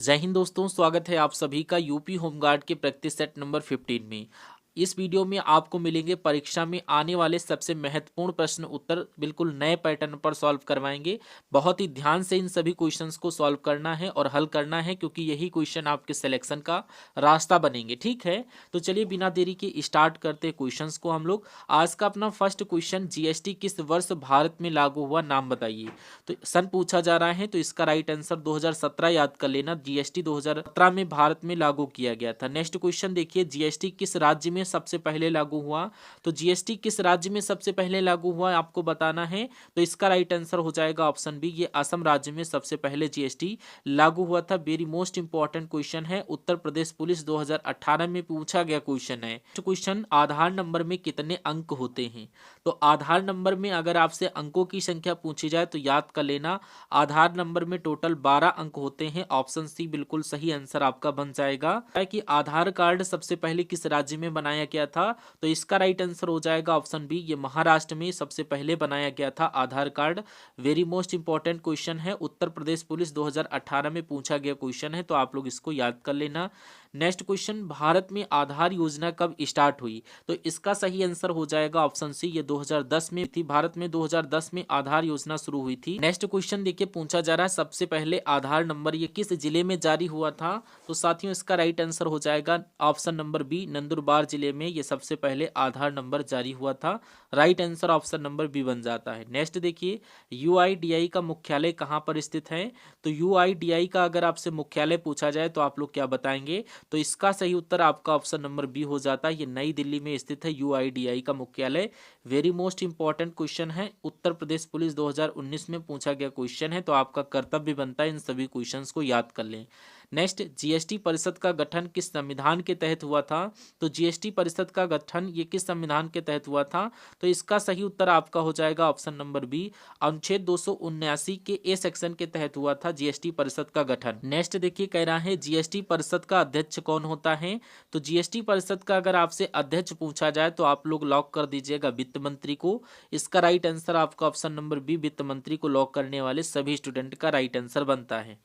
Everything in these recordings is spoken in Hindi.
जय हिंद दोस्तों, स्वागत है आप सभी का यूपी होमगार्ड के प्रैक्टिस सेट नंबर 15 में। इस वीडियो में आपको मिलेंगे परीक्षा में आने वाले सबसे महत्वपूर्ण प्रश्न उत्तर, बिल्कुल नए पैटर्न पर सॉल्व करवाएंगे। बहुत ही ध्यान से इन सभी क्वेश्चंस को सॉल्व करना है और हल करना है, क्योंकि यही क्वेश्चन आपके सिलेक्शन का रास्ता बनेंगे। ठीक है, तो चलिए बिना देरी के स्टार्ट करते हैं क्वेश्चंस को हम लोग। आज का अपना फर्स्ट क्वेश्चन, जीएसटी किस वर्ष भारत में लागू हुआ, नाम बताइए। तो सन पूछा जा रहा है, तो इसका राइट आंसर 2017 याद कर लेना। जीएसटी 2017 में भारत में लागू किया गया था। नेक्स्ट क्वेश्चन देखिए, जीएसटी किस राज्य में सबसे पहले लागू हुआ। तो जीएसटी किस राज्य में सबसे पहले लागू हुआ आपको बताना है। तो इसका राइट आंसर हो जाएगा ऑप्शन बी, ये असम राज्य में सबसे पहले जीएसटी लागू हुआ था। वेरी मोस्ट इंपॉर्टेंट क्वेश्चन है, उत्तर प्रदेश पुलिस 2018 में पूछा गया क्वेश्चन है। क्वेश्चन, आधार नंबर में कितने अंक होते हैं। तो आधार नंबर में अगर आपसे अंकों की संख्या पूछी जाए तो याद कर लेना, आधार नंबर में टोटल 12 अंक होते हैं। ऑप्शन सी बिल्कुल सही आंसर आपका बन जाएगा। कि आधार कार्ड सबसे पहले किस राज्य में बनाया गया था, तो इसका राइट आंसर हो जाएगा ऑप्शन बी, ये महाराष्ट्र में सबसे पहले बनाया गया था Aadhaar card. Very most important question है, उत्तर प्रदेश पुलिस 2018 में पूछा गया क्वेश्चन है, तो आप लोग इसको याद कर लेना। नेक्स्ट क्वेश्चन, भारत में आधार योजना कब स्टार्ट हुई। तो इसका सही आंसर हो जाएगा ऑप्शन सी, ये 2010 में थी। भारत में 2010 में आधार योजना शुरू हुई थी। नेक्स्ट क्वेश्चन देखिए, पूछा जा रहा है सबसे पहले आधार नंबर ये किस जिले में जारी हुआ था। तो साथियों इसका राइट आंसर हो जाएगा ऑप्शन नंबर बी, नंदुरबार जिले में ये सबसे पहले आधार नंबर जारी हुआ था। Right answer option number B बन जाता है। नेक्स्ट देखिए, यूआईडीआई का मुख्यालय कहाँ पर स्थित है। तो यूआईडीआई का अगर आपसे मुख्यालय पूछा जाए तो आप लोग क्या बताएंगे। तो इसका सही उत्तर आपका ऑप्शन नंबर बी हो जाता है, ये नई दिल्ली में स्थित है यूआईडीआई का मुख्यालय। वेरी मोस्ट इंपॉर्टेंट क्वेश्चन है, उत्तर प्रदेश पुलिस 2019 में पूछा गया क्वेश्चन है, तो आपका कर्तव्य बनता है इन सभी क्वेश्चंस को याद कर लें। नेक्स्ट, जीएसटी परिषद का गठन किस संविधान के तहत हुआ था। तो जीएसटी परिषद का गठन ये किस संविधान के तहत हुआ था। तो इसका सही उत्तर आपका हो जाएगा ऑप्शन नंबर बी, अनुच्छेद 279 के ए सेक्शन के तहत हुआ था जीएसटी परिषद का गठन। नेक्स्ट देखिए, कह रहा है जीएसटी परिषद का अध्यक्ष कौन होता है। तो जीएसटी परिषद का अगर आपसे अध्यक्ष पूछा जाए तो आप लोग लॉक कर दीजिएगा वित्त मंत्री को। इसका राइट आंसर आपका ऑप्शन नंबर बी, वित्त मंत्री को लॉक करने वाले सभी स्टूडेंट का राइट आंसर बनता है।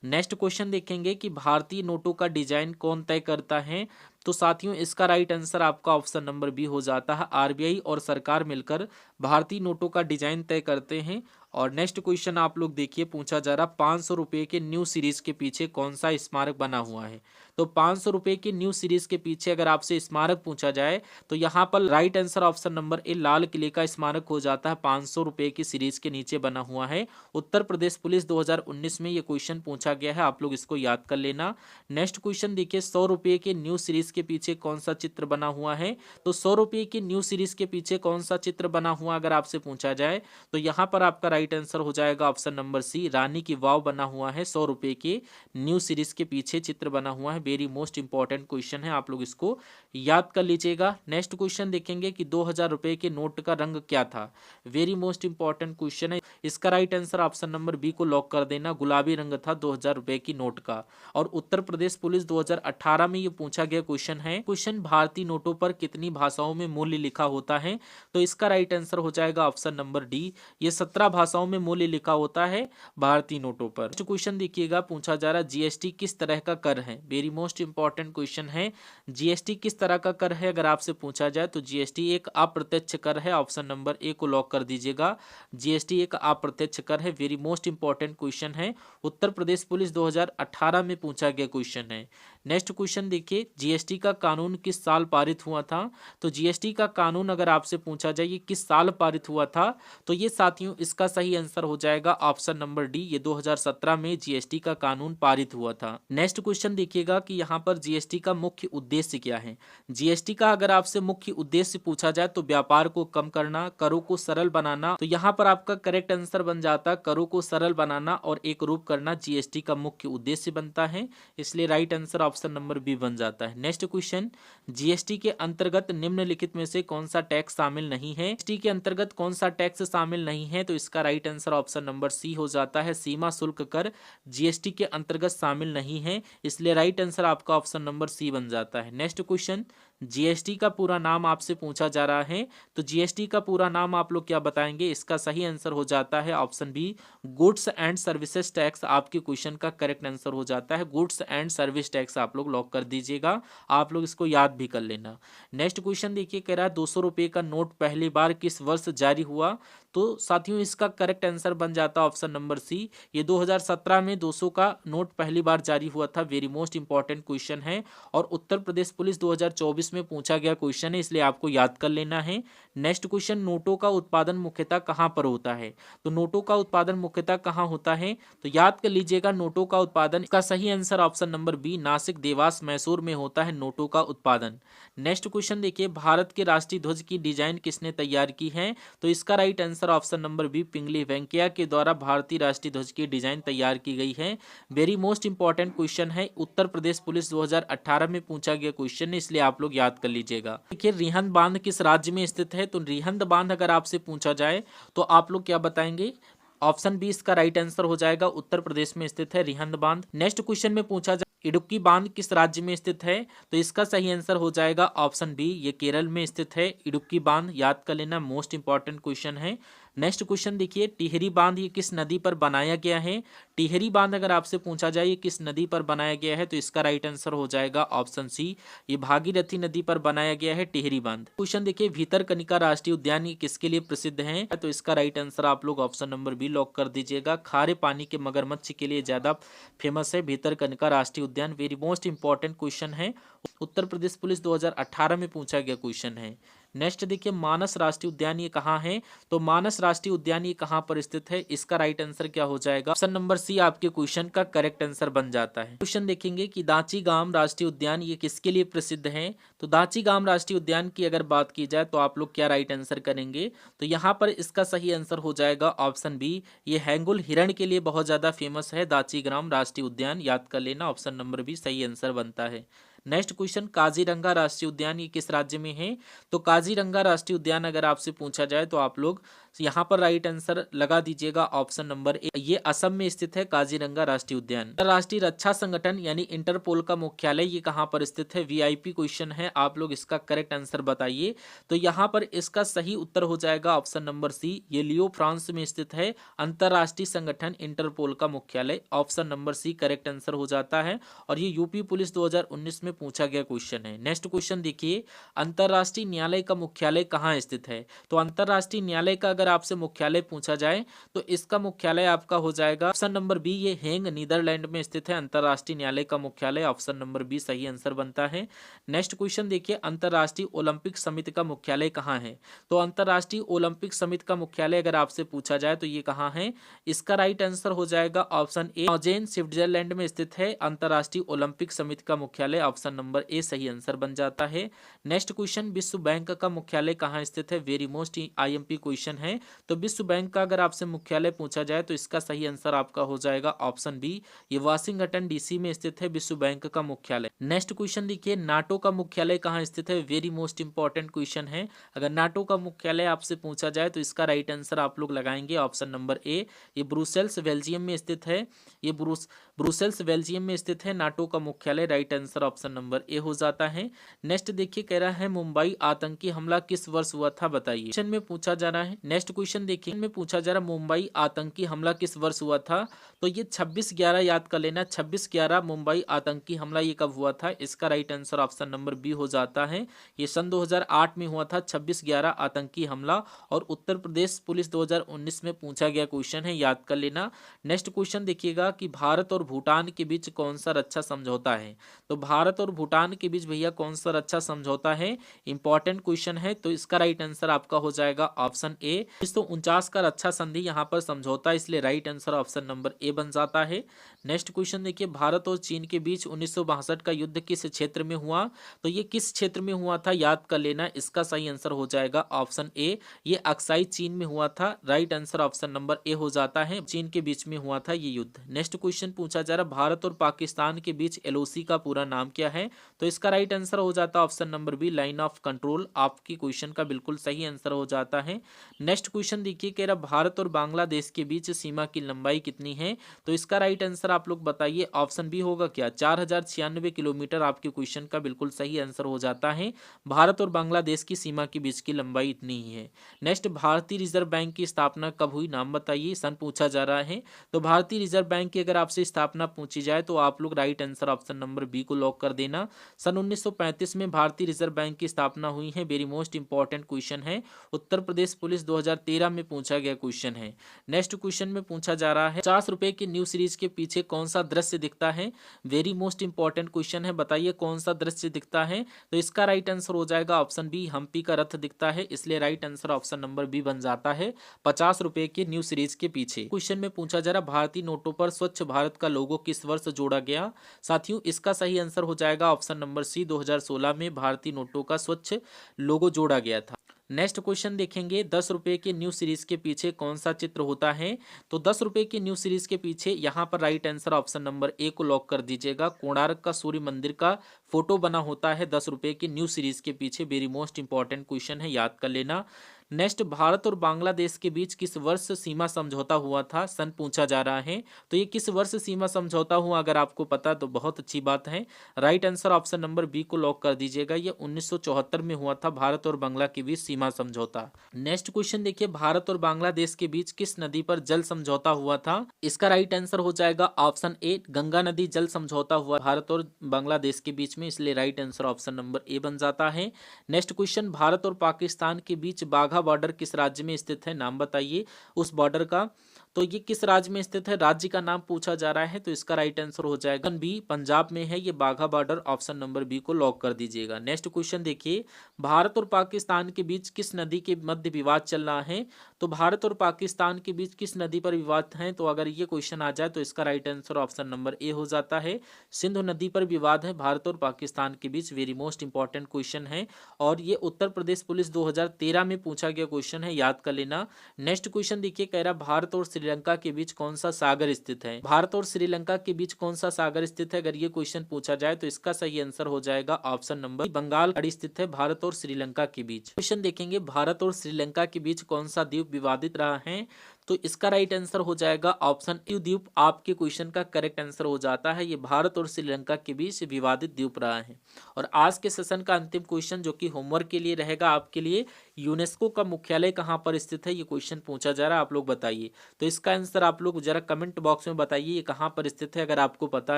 नेक्स्ट क्वेश्चन देखेंगे कि भारतीय नोटों का डिजाइन कौन तय करता है। तो साथियों इसका राइट आंसर आपका ऑप्शन नंबर बी हो जाता है, आरबीआई और सरकार मिलकर भारतीय नोटों का डिजाइन तय करते हैं। और नेक्स्ट क्वेश्चन आप लोग देखिए, पूछा जा रहा 500 रुपये के न्यू सीरीज के पीछे कौन सा स्मारक बना हुआ है। तो 500 रुपये के न्यू सीरीज के पीछे अगर आपसे स्मारक पूछा जाए तो यहाँ पर right answer option number A, लाल किले का स्मारक हो जाता है। 500 रुपये की सीरीज के नीचे बना हुआ है। उत्तर प्रदेश पुलिस 2019 में ये क्वेश्चन पूछा गया है, आप लोग इसको याद कर लेना। नेक्स्ट क्वेश्चन देखिए, 100 रुपये के न्यू सीरीज के पीछे कौन सा चित्र बना हुआ है। तो 100 रुपये की न्यू सीरीज के पीछे कौन सा चित्र बना हुआ अगर आपसे पूछा जाए तो यहाँ पर आपका राइट आंसर हो जाएगा ऑप्शन नंबर सी, रानी की वाव बना हुआ है। 100 रुपये के न्यू सीरीज के पीछे चित्र बना हुआ है। वेरी मोस्ट इंपॉर्टेंट क्वेश्चन है, आप लोग इसको याद कर लीजिएगा। नेक्स्ट क्वेश्चन देखेंगे कि 2000 रुपये के नोट का रंग क्या था। वेरी मोस्ट इंपॉर्टेंट क्वेश्चन है, इसका right answer option number B को लॉक कर देना, गुलाबी रंग था 2000 रुपये की नोट का। और उत्तर प्रदेश पुलिस 2018 में ये पूछा गया क्वेश्चन है। क्वेश्चन, भारतीय नोटों पर कितनी भाषाओं में मूल्य लिखा होता है। तो इसका राइट आंसर हो जाएगा ऑप्शन नंबर डी, ये 17 भाषाओं में मूल्य लिखा होता है भारतीय नोटों पर। नेक्स्ट क्वेश्चन देखिएगा, पूछा जा रहा जीएसटी किस तरह का कर है। वेरी मोस्ट इंपॉर्टेंट क्वेश्चन है, जीएसटी किस तरह का कर है अगर आपसे पूछा जाए तो जीएसटी एक अप्रत्यक्ष कर है। ऑप्शन नंबर ए को लॉक कर दीजिएगा, जीएसटी एक अप्रत्यक्ष कर है। वेरी मोस्ट इंपॉर्टेंट क्वेश्चन है, उत्तर प्रदेश पुलिस 2018 में पूछा गया क्वेश्चन है। नेक्स्ट क्वेश्चन देखिए, जीएसटी का कानून किस साल पारित हुआ था। तो जीएसटी का कानून अगर आपसे पूछा जाए ये किस साल पारित हुआ था, तो ये साथियों इसका सही आंसर हो जाएगा ऑप्शन नंबर डी, ये 2017 में जीएसटी का कानून पारित हुआ था। नेक्स्ट क्वेश्चन देखिएगा कि यहाँ पर जीएसटी का मुख्य उद्देश्य क्या है। जीएसटी का अगर आपसे मुख्य उद्देश्य पूछा जाए तो व्यापार को कम करना, करों को सरल बनाना। तो यहाँ पर आपका करेक्ट आंसर बन जाता, करों को सरल बनाना और एक रूप करना जीएसटी का मुख्य उद्देश्य बनता है, इसलिए right answer option number B बन जाता है। नेक्स्ट क्वेश्चन, जीएसटी के अंतर्गत निम्नलिखित में से कौन सा टैक्स शामिल नहीं है। जीएसटी के अंतर्गत कौन सा टैक्स शामिल नहीं है, तो इसका right answer option number C हो जाता है, सीमा शुल्क कर जीएसटी के अंतर्गत शामिल नहीं है, इसलिए राइट आंसर आपका ऑप्शन नंबर सी बन जाता है। नेक्स्ट क्वेश्चन, जीएसटी का पूरा नाम आपसे पूछा जा रहा है, तो जीएसटी का पूरा नाम आप लोग क्या बताएंगे? इसका सही आंसर हो जाता है option B, goods and services tax. आपके क्वेश्चन का करेक्ट आंसर हो जाता है गुड्स एंड सर्विस टैक्स। आप लोग लॉक कर दीजिएगा, आप लोग इसको याद भी कर लेना। नेक्स्ट क्वेश्चन देखिए, कह रहा है 200 रुपये का नोट पहली बार किस वर्ष जारी हुआ? तो साथियों इसका करेक्ट आंसर बन जाता है ऑप्शन नंबर सी, ये 2017 में 200 का नोट पहली बार जारी हुआ था। वेरी मोस्ट इंपॉर्टेंट क्वेश्चन है और उत्तर प्रदेश पुलिस 2024 में पूछा गया क्वेश्चन है, इसलिए आपको याद कर लेना है। नेक्स्ट क्वेश्चन, नोटों का उत्पादन मुख्यतः कहाँ पर होता है? तो नोटों का उत्पादन मुख्यतः कहाँ होता है? तो याद कर लीजिएगा नोटों का उत्पादन, इसका सही answer option number B, Nashik, Dewas, Mysore में होता है नोटों का उत्पादन। नेक्स्ट क्वेश्चन देखिए, भारत के राष्ट्रीय ध्वज की डिजाइन किसने तैयार की है? तो इसका right answer option number B, Pingali Venkayya के द्वारा भारतीय राष्ट्रीय ध्वज की डिजाइन तैयार की गई है। वेरी मोस्ट इंपॉर्टेंट क्वेश्चन है, उत्तर प्रदेश पुलिस 2018 में पूछा गया क्वेश्चन है, इसलिए आप लोग याद कर लीजिएगा। देखिए रिहंद बांध किस राज्य में स्थित है? तो रिहंद बांध अगर आपसे पूछा जाए तो आप लोग क्या बताएंगे? ऑप्शन बी इसका राइट आंसर हो जाएगा, उत्तर प्रदेश में स्थित है रिहंद बांध। नेक्स्ट क्वेश्चन में पूछा जाए इडुक्की बांध किस राज्य में स्थित है? तो इसका सही आंसर हो जाएगा ऑप्शन बी, ये केरल में स्थित है इडुक्की बांध। याद कर लेना, मोस्ट इंपॉर्टेंट क्वेश्चन है। नेक्स्ट क्वेश्चन देखिए, टिहरी बांध ये किस नदी पर बनाया गया है? टिहरी बांध अगर आपसे पूछा जाए ये किस नदी पर बनाया गया है? तो इसका राइट आंसर हो जाएगा ऑप्शन सी, ये भागीरथी नदी पर बनाया गया है टिहरी बांध। क्वेश्चन देखिए, भीतरकनिका राष्ट्रीय उद्यान ये किसके लिए प्रसिद्ध है? तो इसका राइट आंसर आप लोग ऑप्शन नंबर बी लॉक कर दीजिएगा, खारे पानी के मगरमच्छ के लिए ज्यादा फेमस है भीतरकनिका राष्ट्रीय उद्यान। वेरी मोस्ट इंपॉर्टेंट क्वेश्चन है, उत्तर प्रदेश पुलिस 2018 में पूछा गया क्वेश्चन है। नेक्स्ट देखिए, मानस राष्ट्रीय उद्यान ये कहाँ है? तो मानस राष्ट्रीय उद्यान ये कहाँ पर स्थित है? इसका राइट आंसर क्या हो जाएगा? ऑप्शन नंबर सी आपके क्वेश्चन का करेक्ट आंसर बन जाता है। क्वेश्चन देखेंगे कि दाची गाम राष्ट्रीय उद्यान ये किसके लिए प्रसिद्ध है? तो दाची गाम राष्ट्रीय उद्यान की अगर बात की जाए तो आप लोग क्या राइट आंसर करेंगे? तो यहाँ पर इसका सही आंसर हो जाएगा ऑप्शन बी, ये हैंगुल हिरण के लिए बहुत ज्यादा फेमस है दाची ग्राम राष्ट्रीय उद्यान। याद कर लेना, ऑप्शन नंबर बी सही आंसर बनता है। नेक्स्ट क्वेश्चन, काजीरंगा राष्ट्रीय उद्यान ये किस राज्य में है? तो काजीरंगा राष्ट्रीय उद्यान अगर आपसे पूछा जाए तो आप लोग यहाँ पर राइट आंसर लगा दीजिएगा ऑप्शन नंबर ए, ये असम में स्थित है काजीरंगा राष्ट्रीय उद्यान। अंतरराष्ट्रीय रक्षा संगठन यानी इंटरपोल का मुख्यालय ये कहाँ पर स्थित है? वीआईपी क्वेश्चन है, आप लोग इसका करेक्ट आंसर बताइए। तो यहाँ पर इसका सही उत्तर हो जाएगा ऑप्शन नंबर सी, ये लियो फ्रांस में स्थित है अंतरराष्ट्रीय संगठन इंटरपोल का मुख्यालय। Option number C correct answer हो जाता है और ये यूपी पुलिस 2019 में पूछा गया क्वेश्चन है। नेक्स्ट क्वेश्चन देखिए, अंतरराष्ट्रीय न्यायालय का मुख्यालय कहाँ स्थित है? तो अंतरराष्ट्रीय न्यायालय का अगर आपसे मुख्यालय पूछा जाए तो इसका मुख्यालय आपका हो जाएगा ऑप्शन नंबर बी, ये हेंग नीदरलैंड में स्थित है अंतरराष्ट्रीय न्यायालय का मुख्यालय। ऑप्शन नंबर बी सही आंसर बनता है। नेक्स्ट क्वेश्चन देखिए, अंतरराष्ट्रीय ओलंपिक समिति का मुख्यालय कहाँ है? तो अंतरराष्ट्रीय ओलंपिक समिति का मुख्यालय अगर आपसे पूछा जाए तो ये कहाँ है? इसका राइट आंसर हो जाएगा ऑप्शन ए, नौजेन स्विट्जरलैंड में स्थित है अंतरराष्ट्रीय ओलंपिक समिति का मुख्यालय। ऑप्शन नंबर ए सही आंसर बन जाता है। नेक्स्ट क्वेश्चन, विश्व बैंक का मुख्यालय कहाँ स्थित है? वेरी मोस्ट आईएमपी क्वेश्चन है, तो विश्व बैंक का अगर आपसे मुख्यालय पूछा जाए तो इसका सही आंसर आपका हो जाएगा ऑप्शन बी, ये वाशिंगटन डीसी में स्थित है विश्व बैंक का मुख्यालय। नेक्स्ट क्वेश्चन देखिए, नाटो का मुख्यालय कहाँ स्थित है? वेरी मोस्ट इंपॉर्टेंट क्वेश्चन है, अगर नाटो का मुख्यालय आपसे पूछा जाए तो इसका राइट आंसर आप लोग लगाएंगे ऑप्शन नंबर ए, ये ब्रुसेल्स बेल्जियम में स्थित है, ये ब्रुसेल्स बेल्जियम में स्थित है नाटो का मुख्यालय। राइट आंसर ऑप्शन नंबर ए हो जाता है। नेक्स्ट देखिए, कह रहा है मुंबई आतंकी हमला किस वर्ष हुआ था बताइए, क्वेश्चन में पूछा जा रहा है। नेक्स्ट क्वेश्चन देखिए, में पूछा जा रहा है मुंबई आतंकी हमला किस वर्ष हुआ था? तो ये 26/11 याद कर लेना, 26/11 मुंबई आतंकी हमला ये कब हुआ था? इसका right answer option number B हो जाता है, ये सन 2008 में हुआ था 26/11 आतंकी हमला और उत्तर प्रदेश पुलिस 2019 में पूछा गया क्वेश्चन है, याद कर लेना। नेक्स्ट क्वेश्चन देखिएगा कि भारत और भूटान के बीच कौन सा रक्षा समझौता है? तो भारत और भूटान के बीच भैया कौन सा रक्षा समझौता है? इंपॉर्टेंट क्वेश्चन है, तो इसका राइट आंसर आपका हो जाएगा ऑप्शन ए, 1949 का रक्षा संधि यहाँ पर समझौता, इसलिए राइट आंसर ऑप्शन नंबर ए बन जाता है। नेक्स्ट क्वेश्चन देखिए, भारत और चीन के बीच 1962 का युद्ध किस क्षेत्र में हुआ? तो ये किस क्षेत्र में हुआ था याद कर लेना, इसका सही आंसर हो जाएगा ऑप्शन ए, ये अक्साई चीन में हुआ था। राइट आंसर ऑप्शन नंबर ए हो जाता है, चीन के बीच में हुआ था ये युद्ध। नेक्स्ट क्वेश्चन पूछा जा रहा है भारत और पाकिस्तान के बीच एलओसी का पूरा नाम क्या है? तो इसका राइट आंसर हो जाता है option number B, line of control. आपकी क्वेश्चन का बिल्कुल सही आंसर हो जाता है। नेक्स्ट नेक्स्ट क्वेश्चन देखिए, कह रहा भारत और बांग्लादेश के बीच सीमा की लंबाई कितनी है? तो इसका राइट आंसर आप लोग बताइए। ऑप्शन बी होगा क्या? 4096 किलोमीटर आपके क्वेश्चन का बिल्कुल सही आंसर हो जाता है। भारत और बांग्लादेश की सीमा के बीच की लंबाई इतनी ही है। नेक्स्ट, भारतीय रिजर्व बैंक की स्थापना कब हुई? नाम बताइए, सन पूछा जा रहा है। तो भारतीय रिजर्व बैंक की अगर आपसे स्थापना पूछी जाए तो आप लोग right answer option number B को लॉक कर देना। सन 1935 में भारतीय रिजर्व बैंक की स्थापना हुई है। वेरी मोस्ट इंपॉर्टेंट क्वेश्चन है, उत्तर प्रदेश पुलिस 2013 में पूछा गया क्वेश्चन है। नेक्स्ट क्वेश्चन में पूछा जा रहा है, 50 रुपए की न्यू सीरीज के पीछे कौन सा दृश्य दिखता है? वेरी मोस्ट इंपॉर्टेंट क्वेश्चन है, बताइए कौन सा दृश्य दिखता है? तो इसका राइट आंसर हो जाएगा ऑप्शन बी, हम्पी का रथ दिखता है। इसलिए right answer option number B बन जाता है, 50 रुपए के न्यू सीरीज के पीछे। क्वेश्चन में पूछा जा रहा, भारतीय नोटों पर स्वच्छ भारत का लोगो किस वर्ष जोड़ा गया? साथियों, इसका सही आंसर हो जाएगा ऑप्शन नंबर सी, 2016 में भारतीय नोटों का स्वच्छ लोगो जोड़ा गया था। नेक्स्ट क्वेश्चन देखेंगे, 10 रुपए के न्यू सीरीज के पीछे कौन सा चित्र होता है? तो 10 रुपए के न्यू सीरीज के पीछे यहाँ पर राइट आंसर ऑप्शन नंबर ए को लॉक कर दीजिएगा। कोणार्क का सूर्य मंदिर का फोटो बना होता है 10 रुपए के न्यू सीरीज के पीछे। वेरी मोस्ट इंपॉर्टेंट क्वेश्चन है, याद कर लेना। नेक्स्ट, भारत और बांग्लादेश के बीच किस वर्ष सीमा समझौता हुआ था? सन पूछा जा रहा है। तो ये किस वर्ष सीमा समझौता हुआ, अगर आपको पता तो बहुत अच्छी बात है। Right answer option number B को लॉक कर दीजिएगा। ये 1974 में हुआ था भारत और बांग्ला के बीच सीमा समझौता। नेक्स्ट क्वेश्चन देखिए, भारत और बांग्लादेश के बीच किस नदी पर जल समझौता हुआ था? इसका राइट आंसर हो जाएगा ऑप्शन ए, गंगा नदी जल समझौता हुआ भारत और बांग्लादेश के बीच में। इसलिए राइट आंसर ऑप्शन नंबर ए बन जाता है। नेक्स्ट क्वेश्चन, भारत और पाकिस्तान के बीच बाघा बॉर्डर किस राज्य में स्थित है? नाम बताइए उस बॉर्डर का। तो ये किस राज्य में स्थित है, राज्य का नाम पूछा जा रहा है। तो इसका राइट आंसर हो जाएगा बी, पंजाब में है ये बाघा बॉर्डर। ऑप्शन नंबर बी को लॉक कर दीजिएगा। नेक्स्ट क्वेश्चन देखिए, भारत और पाकिस्तान के बीच किस नदी के मध्य विवाद चल रहा है? तो भारत और पाकिस्तान के बीच किस नदी पर विवाद है? तो अगर ये क्वेश्चन आ जाए तो इसका राइट आंसर ऑप्शन नंबर ए हो जाता है, सिंधु नदी पर विवाद है भारत और पाकिस्तान के बीच। वेरी मोस्ट इंपॉर्टेंट क्वेश्चन है और ये उत्तर प्रदेश पुलिस 2013 में पूछा गया क्वेश्चन है, याद कर लेना। नेक्स्ट क्वेश्चन देखिए, कह रहा भारत और श्रीलंका के बीच कौन सा सागर स्थित है? भारत और श्रीलंका के बीच कौन सा सागर स्थित है, अगर ये क्वेश्चन पूछा जाए तो इसका सही आंसर हो जाएगा ऑप्शन नंबर बंगाल खाड़ी स्थित है भारत और श्रीलंका के बीच। क्वेश्चन देखेंगे, भारत और श्रीलंका के बीच कौन सा द्वीप विवादित रहा है? तो इसका राइट आंसर हो जाएगा ऑप्शन ए, द्वीप आपके क्वेश्चन का करेक्ट आंसर हो जाता है। ये भारत और श्रीलंका के बीच विवादित द्वीप रहा है। और आज के सेशन का अंतिम क्वेश्चन जो कि होमवर्क के लिए रहेगा आपके लिए, यूनेस्को का मुख्यालय कहाँ पर स्थित है? ये क्वेश्चन पूछा जा रहा है, आप लोग बताइए। तो इसका आंसर आप लोग जरा कमेंट बॉक्स में बताइए, ये कहाँ पर स्थित है अगर आपको पता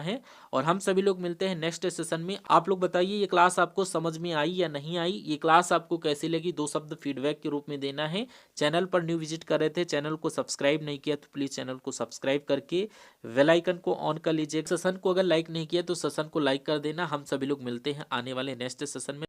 है। और हम सभी लोग मिलते हैं नेक्स्ट सेशन में। आप लोग बताइए ये क्लास आपको समझ में आई या नहीं आई, ये क्लास आपको कैसी लगी, 2 शब्द फीडबैक के रूप में देना है। चैनल पर न्यू विजिट कर रहे थे, चैनल को सब्सक्राइब नहीं किया तो प्लीज चैनल को सब्सक्राइब करके बेल आइकन को ऑन कर लीजिए। सेशन को अगर लाइक नहीं किया तो सेशन को लाइक कर देना। हम सभी लोग मिलते हैं आने वाले नेक्स्ट सेशन में।